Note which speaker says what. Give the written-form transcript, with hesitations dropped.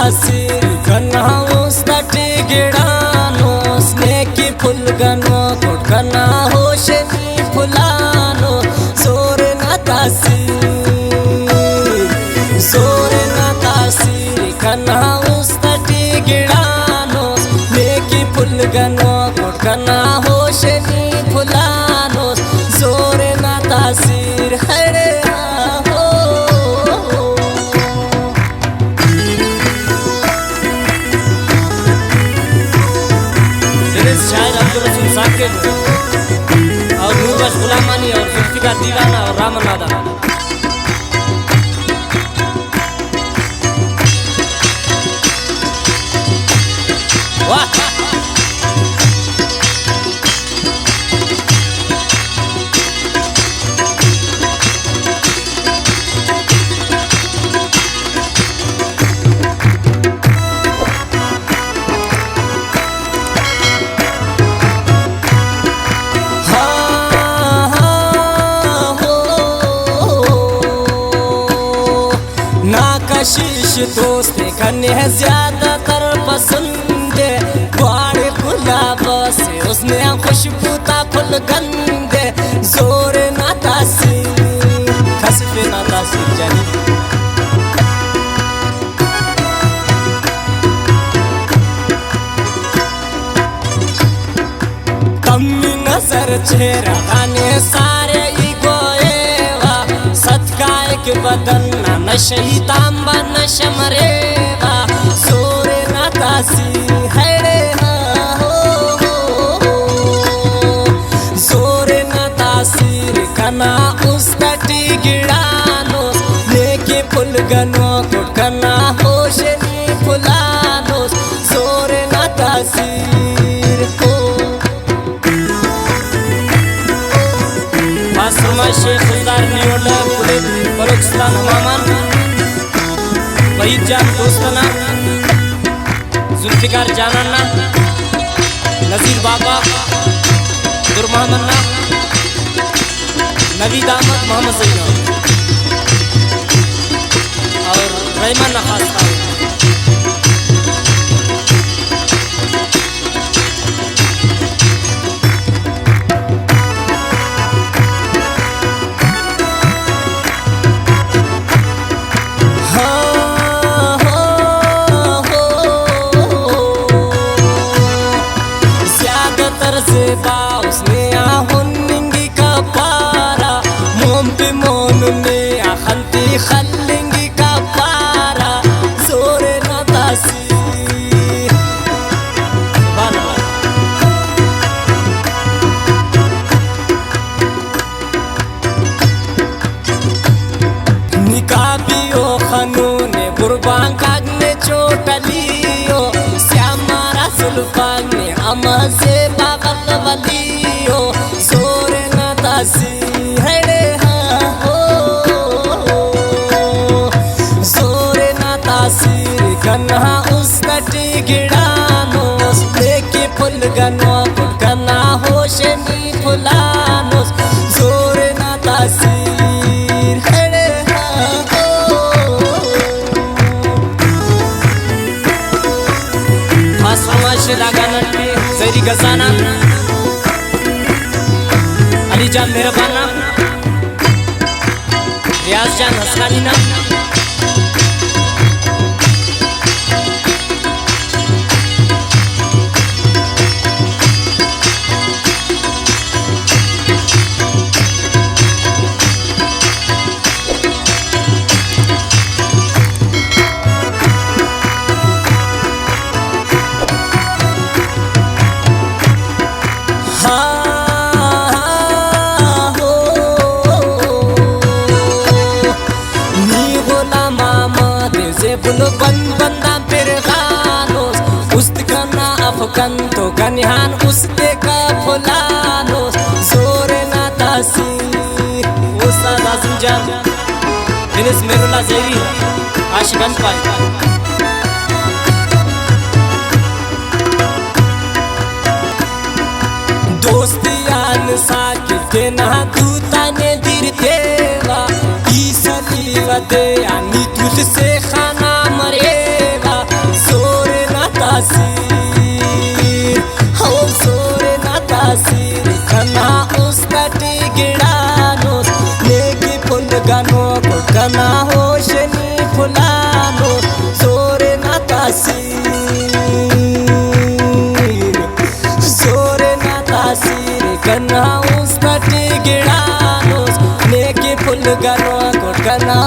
Speaker 1: तासीर कना उस्तटे गिड़ानो स्नेकी फुलगनो कुटकना होशनी फुलानो जोर न तासीर कना उस्तटे गिड़ानो स्नेकी फुलगनो कुटकना होशनी फुलानो जोर न तासीर हरे शायद अब्दुल रसूल साकिब और नूरबख्श गुलामानी और जुल्फिकार दीवाना और रामन नादा। वाह कशिश दोस्त करने है ज्यादातर पसंद बाड़े गुलाब से उसने खुशबू ता फुल गंदे जोर ना तासीर खसफे ना तासीर जानी कमी नजर चेहरा खाने सारे के बदन ना नशही तांबा नशमरेगा जोर ना तासीर है रे जोर ना तासीर कना उस्तटी गिड़ानो लेके फुलगनो कुटकना होशनी फुलानो जोर ना तासीर को मासूमा शेख सुल्तान नियोला बलोचिस्तान हवामान वहीद जान दोस्ताना जुल्फिकार जानाना नज़ीर बाबा दुर्महमन्ना नवीद अहमद मोहम्मद सईद और रहमान नखास्ता खल्लेंगी का पारा जोर न तासीर निकाबियो खनूने बुरबान कागने चोटलियो श्यामारा सुल्फान ने अमसे बागल वलियो जोर न तासीर है रे कन्हा उस्तटी गिड़ानो लेके फुलगनो कुटकना होशनी फुलानो जोर ना तासीर है रे मासूमा शिलागानटी जरी गजाना अली जान मेहरबाना रियाज जान हसनानीना बंदा फिर खानोस उस्तकना अफकन तो कन्हान उस्ते का फुलानोस जोर ना तासीर उस्ताद आज़म जान दिनेश मेरुल्ला ज़ेरी आशिकन पाए दोस्तियान साकिब के ना दूता ने दिर देवा ईसली वदे यानी तुझसे खाना मरेगा तासीर कना उसकटी गिडानो लेकी फुल गानो कना होशनी फुलानो सोरे ना तासीर सोरे ना तासीर कना उसकटी गिडानो लेकी फुल गानो कना